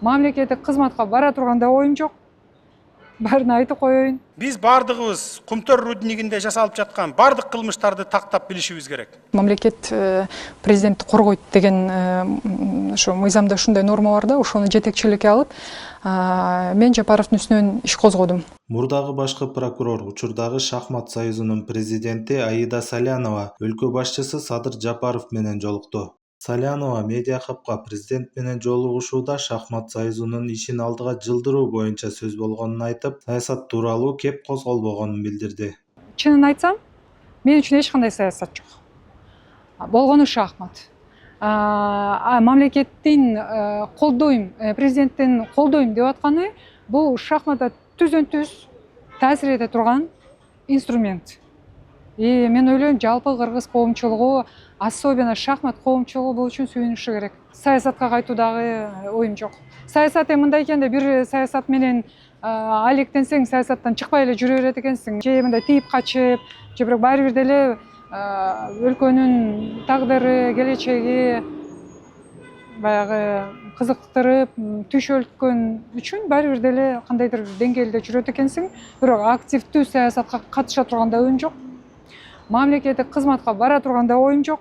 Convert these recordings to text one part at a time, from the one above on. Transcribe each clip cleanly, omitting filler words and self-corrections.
Мамлекеттик кызматка бара турганда оюм жок. Барын айтып коеюн. Биз бардыгыбыз Кумтөр руднигинде жасалып жаткан бардык кылмыштарды тактап билишибиз керек. Мамлекет президентти коргойт деген ошо мыйзамда ушундай норма бар да, ошону жетекчиликке алып, мен Жапаровдун үстүнөн иш козгодум. Мурдагы башкы прокурор, учурдагы Шахмат союзунун президенти Аида Салянова өлкө башчысы Садыр Жапаров менен жолукту. Салянова медиа хабга президент менен жолугушууда Шахмат союзунун ишин алдыга жылдыруу боюнча сөз болгонун айтып, саясат тууралуу кеп козголбогонун билдирди. Чынын айтсам, мен үчүн эч кандай саясат жок. Болгону шахмат. Мамлекеттин колдойм, президенттин колдойм деп атканы бул шахматта түздөн-түз таасир эте турган инструмент. Мен ойлойм, жалпы кыргыз коомчулугу, особенно шахмат коомчулугу бул үчүн сүйүнүшү керек. Саясатка кайтуудагы оюм жок. Саясат мындай экен да, бир саясат менен алектенсең, саясаттан чыкпай эле жүрө берет экенсиң. Же мындай тийип качып, же бирок баары бир деле өлкөнүн тагдыры, келечеги баягы кызыктырып, түшөлткөн үчүн баары бир деле кандайдыр деңгээлде жүрөт экенсиң, бирок активдүү саясатка катыша турганда оюм жок. Мамлекеттик кызматка бара турганда оюм жок.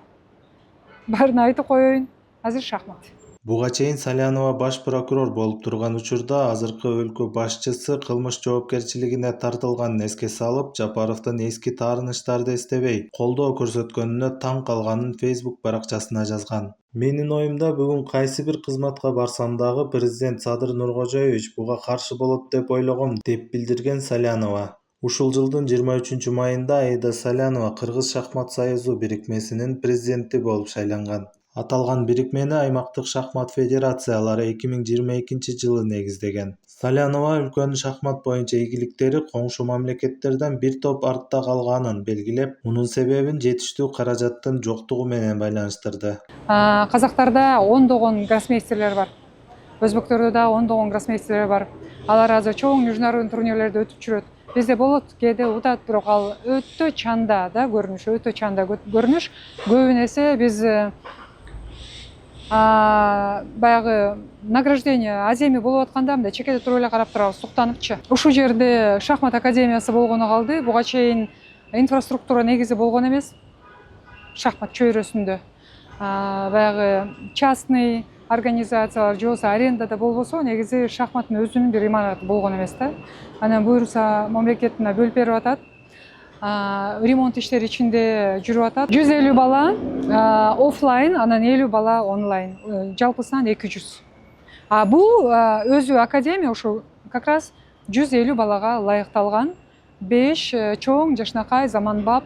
Барын айтып коеюн. Азыр шахмат. Буга чейин Салянова баш прокурор болуп турган учурда азыркы өлкө башчысы кылмыш жоопкерчилигине тартылганын эске салып, Жапаровдун эски таарынычтарды эстебей, колдоо көрсөткөнүнө таң калганын Facebook баракчасына жазган. Менин оюмда бүгүн кайсы бир кызматка барсам дагы президент Садыр Нуркожоевич буга каршы болот деп ойлогом, деп билдирген Салянова. Ушул жылдын 23-майында Аида Салянова Кыргыз шахмат союзу бирикмесинин президенти болуп шайланган. Аталган бирикмени аймактык шахмат федерациялары 2022-жылы негиздеген. Салянова өлкөнүн шахмат боюнча ийгиликтери коңшу мамлекеттерден бир топ артта калганын белгилеп, мунун себебин жетиштүү каражаттын жоктугу менен байланыштырды. Казактарда ондогон гроссмейстерлер бар. Өзбектөрдө да ондогон гроссмейстерлер бар. Алар азыр чоң международный турнирлерде өтүп жүрөт. Бизде болот, кээде утат, бирок ал өтө чанда да көрүнүш, өтө чанда көрүнүш. Көбүн эсе биз баягы награждение аземи болуп атканда мындай чекеде туруп эле карап турабыз, суктаныпчы. Ушул жерде шахмат академиясы болгону калды. Буга чейин инфраструктура негизи болгон эмес. Шахмат чөйрөсүндө баягы частный организациялар же болбосо арендада болбосо, негизи шахматтын өзүнүн бир имараты болгон эмес да. Анан буюрса мамлекет мына бөлүп берип атат. Ремонт иштери ичинде жүрүп атат. 150 бала офлайн, анан 50 бала онлайн. Жалпысынан 200. Бул өзү академия ошо как раз 150 балага ылайыкталган 5 чоң жашнакай заманбап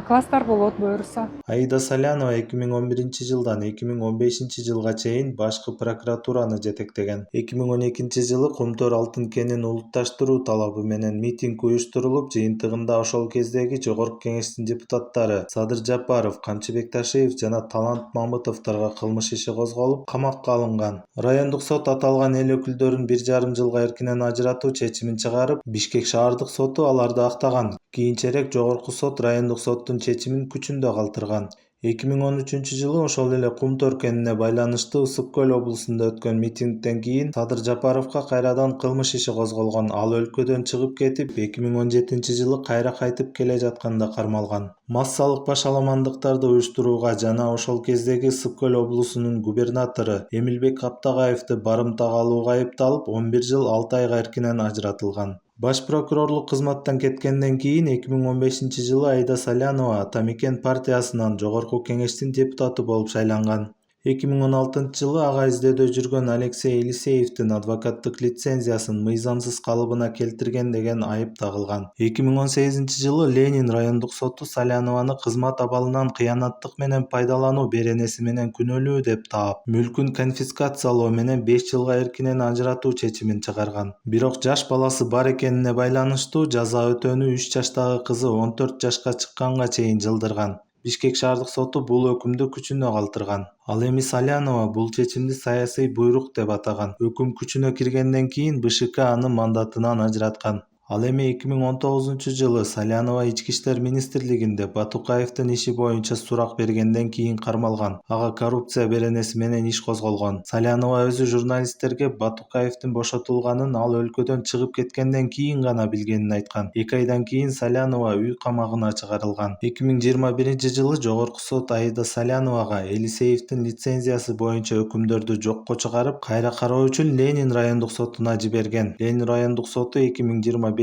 класстар болот буюрса. Аида Салянова 2011-жылдан 2015-жылга чейин башкы прокуратураны жетектеген. 2012-жылы Кумтөр алтын кенин улутташтыруу талабы менен митинг уюштурулуп, жыйынтыгында ошол кездеги Жогорку Кеңештин депутаттары Садыр Жапаров, Камчыбек Ташиев жана Талант Мамытовдорго кылмыш иши козголуп, камакка алынган. Райондук сот аталган эл өкүлдөрүн 1,5 жылга эркинен ажыратуу чечимин чыгарып, Бишкек шаардык соту аларды актаган. Кийинчерээк Жогорку сот райондук соттун чечимин күчүндө калтырган. 2013-жылы ошол эле Кумтөр кенине байланыштуу Ысык Көл облусунда өткөн митингден кийин Садыр Жапаровго кайрадан кылмыш иши козголгон. Ал өлкөдөн чыгып кетип, 2017-жылы кайра кайтып келе жатканда кармалган. Массалык башаламандыктарды уюштурууга жана ошол кездеги Ысык Көл облусунун губернатору Эмилбек Каптагаевди барымтага алууга айыпталып, 11 жыл 6 айга эркинен ажыратылган. Баш прокурорлук кызматтан кеткенден кийин 2015-жылы Аида Салянова Атамекен партиясынан Жогорку Кеңештин депутаты болуп шайланган. 2016-жылы ага издөөдө жүргөн Алексей Елисеевдин адвокаттык лицензиясын мыйзамсыз калыбына келтирген деген айып тагылган. 2018-жылы Ленин райондук соту Салянованы кызмат абалынан кыянаттык менен пайдалануу беренеси менен күнөөлүү деп таап, мүлкүн конфискациялоо менен 5 жылга эркинен ажыратуу чечимин чыгарган. Бирок жаш баласы бар экенине байланыштуу жаза өтөөнү 3 жаштагы кызы 14 жашка чыкканга чейин жылдырган. Бишкек шаардык соту бул өкүмдү күчүнө калтырган. Ал эми Салянова бул чечимди саясий буйрук деп атаган. Өкүм күчүнө киргенден кийин БШК аны мандатынан ажыраткан. Ал эми 2019-жылы Салянова Ички иштер министрлигинде Батукаевдин иши боюнча сурак бергенден кийин кармалган. Ага коррупция беренеси менен иш козголгон. Салянова өзү журналисттерге Батукаевдин бошотулганын ал өлкөдөн чыгып кеткенден кийин гана билгенин айткан. 2 айдан кийин Салянова үй камагына чыгарылган. 2021-жылы Жогорку сот Аида Саляновага Елисеевдин лицензиясы боюнча өкүмдөрдү жокко чыгарып, кайра кароо үчүн Ленин райондук сотуна жиберген. Ленин райондук соту 2025-жылы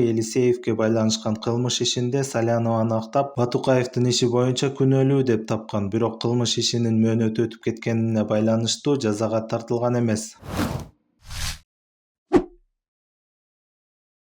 Елисеевге байланышкан кылмыш ишинде Салянованы актап, Батукаевдин иши боюнча күнөөлүү деп тапкан, бирок кылмыш ишинин мөөнөтү өтүп кеткенине байланыштуу жазага тартылган эмес.